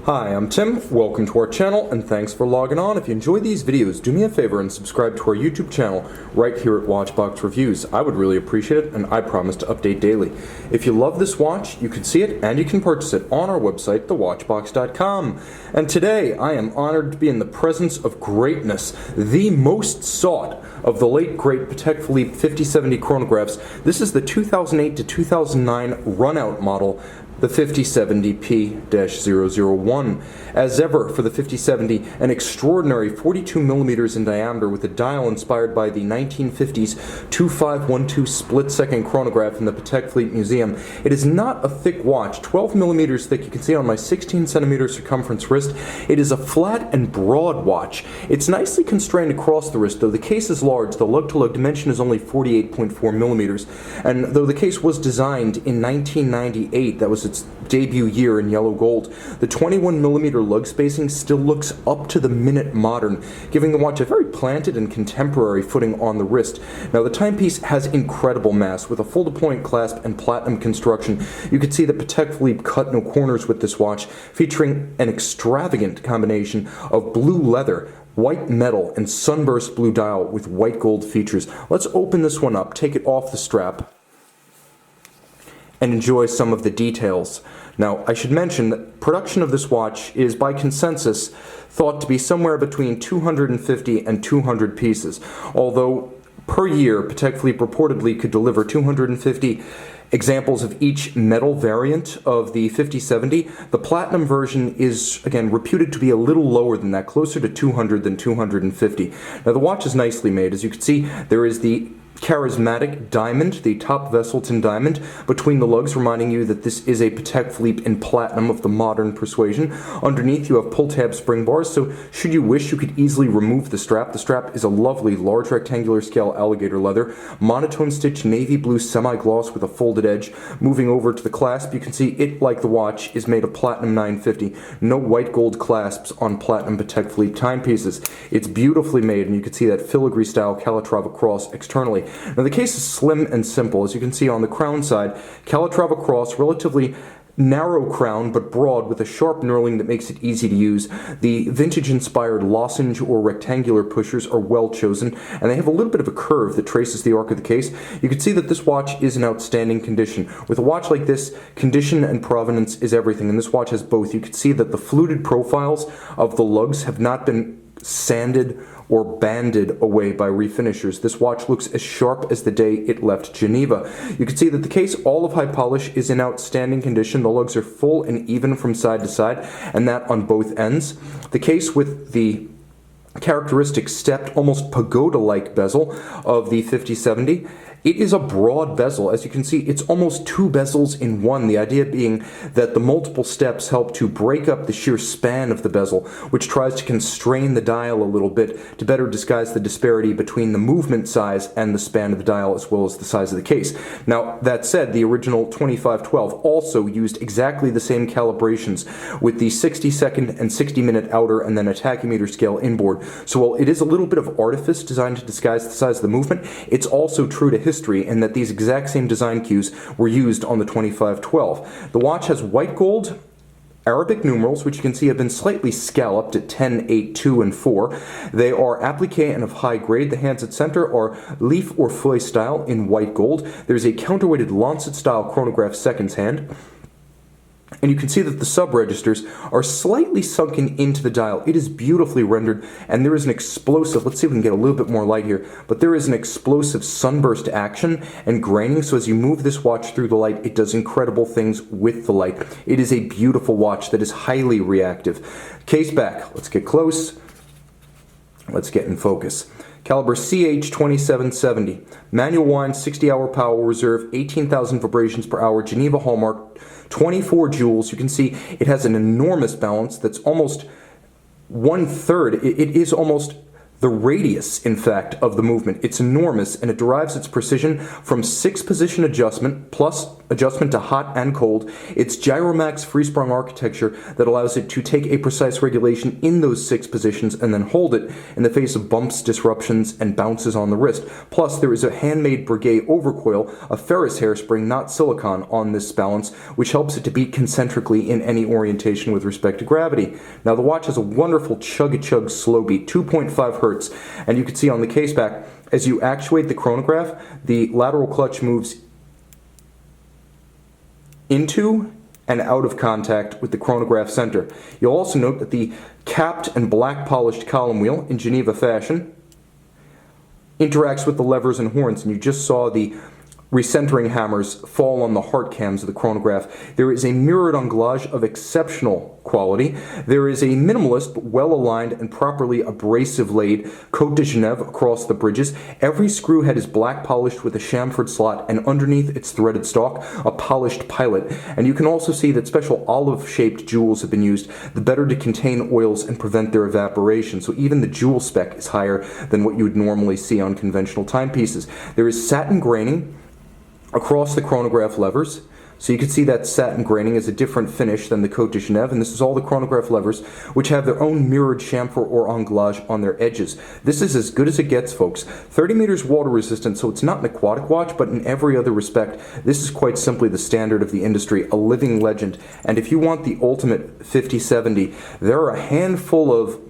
Hi, I'm Tim, welcome to our channel, and thanks for logging on. If you enjoy these videos, do me a favor and subscribe to our YouTube channel right here at Watchbox Reviews. I would really appreciate it, and I promise to update daily. If you love this watch, you can see it and you can purchase it on our website, thewatchbox.com. And today, I am honored to be in the presence of greatness, the most sought of the late great Patek Philippe 5070 chronographs. This is the 2008 to 2009 run-out model, the 5070P-001. As ever, for the 5070, an extraordinary 42 millimeters in diameter with a dial inspired by the 1950s 2512 split-second chronograph in the Patek Philippe Museum. It is not a thick watch, 12 millimeters thick. You can see on my 16 centimeter circumference wrist. It is a flat and broad watch. It's nicely constrained across the wrist, though the case is large. The lug-to-lug dimension is only 48.4 millimeters. And though the case was designed in 1998, that was its debut year in yellow gold, the 21 millimeter lug spacing still looks up to the minute modern, giving the watch a very planted and contemporary footing on the wrist. Now, the timepiece has incredible mass with a full deployant clasp and platinum construction. You can see that Patek Philippe cut no corners with this watch, featuring an extravagant combination of blue leather, white metal, and sunburst blue dial with white gold features. Let's open this one up, take it off the strap, and enjoy some of the details. Now, I should mention that production of this watch is, by consensus, thought to be somewhere between 250 and 200 pieces, although per year Patek Philippe reportedly could deliver 250 examples of each metal variant of the 5070. The platinum version is, again, reputed to be a little lower than that, closer to 200 than 250. Now, the watch is nicely made. As you can see, there is the charismatic diamond, the top Vesselton diamond, between the lugs, reminding you that this is a Patek Philippe in platinum of the modern persuasion. Underneath, you have pull-tab spring bars, so should you wish, you could easily remove the strap. The strap is a lovely large rectangular scale alligator leather, monotone stitch navy blue semi-gloss with a folded edge. Moving over to the clasp, you can see it, like the watch, is made of platinum 950. No white gold clasps on platinum Patek Philippe timepieces. It's beautifully made, and you can see that filigree style Calatrava cross externally. Now, the case is slim and simple. As you can see on the crown side, Calatrava cross, relatively narrow crown but broad with a sharp knurling that makes it easy to use. The vintage-inspired lozenge or rectangular pushers are well chosen, and they have a little bit of a curve that traces the arc of the case. You can see that this watch is in outstanding condition. With a watch like this, condition and provenance is everything, and this watch has both. You can see that the fluted profiles of the lugs have not been sanded or banded away by refinishers. This watch looks as sharp as the day it left Geneva. You can see that the case, all of high polish, is in outstanding condition. The lugs are full and even from side to side, and that on both ends. The case with the characteristic stepped, almost pagoda-like bezel of the 5070. It is a broad bezel. As you can see, it's almost two bezels in one, the idea being that the multiple steps help to break up the sheer span of the bezel, which tries to constrain the dial a little bit to better disguise the disparity between the movement size and the span of the dial, as well as the size of the case. Now, that said, the original 2512 also used exactly the same calibrations with the 60-second and 60-minute outer and then a tachymeter scale inboard. So while it is a little bit of artifice designed to disguise the size of the movement, it's also true to history in that these exact same design cues were used on the 2512. The watch has white gold Arabic numerals, which you can see have been slightly scalloped at 10, 8, 2, and 4. They are applique and of high grade. The hands at center are leaf or feuille style in white gold. There's a counterweighted lancet style chronograph seconds hand. And you can see that the sub-registers are slightly sunken into the dial. It is beautifully rendered, and there is an explosive, let's see if we can get a little bit more light here, but there is an explosive sunburst action and graining, so as you move this watch through the light, it does incredible things with the light. It is a beautiful watch that is highly reactive. Case back, let's get close, let's get in focus. Caliber CH2770, manual wind, 60-hour power reserve, 18,000 vibrations per hour, Geneva hallmark, 24 joules. You can see it has an enormous balance that's almost 1/3. It is almost the radius, in fact, of the movement. It's enormous, and it derives its precision from 6-position adjustment plus adjustment to hot and cold, its Gyromax free-sprung architecture that allows it to take a precise regulation in those 6 positions and then hold it in the face of bumps, disruptions, and bounces on the wrist. Plus, there is a handmade Breguet overcoil, a ferrous hairspring, not silicone, on this balance, which helps it to beat concentrically in any orientation with respect to gravity. Now, the watch has a wonderful chug-a-chug slow beat, 2.5 hertz, and you can see on the case back, as you actuate the chronograph, the lateral clutch moves into and out of contact with the chronograph center. You'll also note that the capped and black polished column wheel, in Geneva fashion, interacts with the levers and horns, and you just saw the recentering hammers fall on the heart cams of the chronograph. There is a mirrored anglage of exceptional quality. There is a minimalist but well-aligned and properly abrasive laid Côte de Genève across the bridges. Every screw head is black polished with a chamfered slot, and underneath its threaded stalk, a polished pilot. And you can also see that special olive-shaped jewels have been used, the better to contain oils and prevent their evaporation. So even the jewel spec is higher than what you would normally see on conventional timepieces. There is satin graining across the chronograph levers, so you can see that satin graining is a different finish than the Côte de Genève, and this is all the chronograph levers, which have their own mirrored chamfer or anglage on their edges. This is as good as it gets, folks. 30 meters water resistant, so it's not an aquatic watch, but in every other respect, this is quite simply the standard of the industry, a living legend. And if you want the ultimate 5070, there are a handful of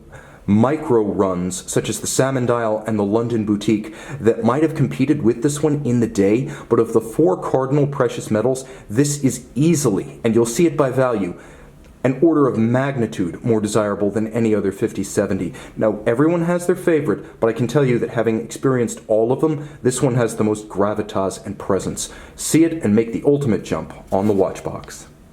micro runs, such as the Salmon Dial and the London Boutique, that might have competed with this one in the day, but of the 4 cardinal precious metals, this is easily, and you'll see it by value, an order of magnitude more desirable than any other 5070. Now, everyone has their favorite, but I can tell you that having experienced all of them, this one has the most gravitas and presence. See it and make the ultimate jump on the watch box.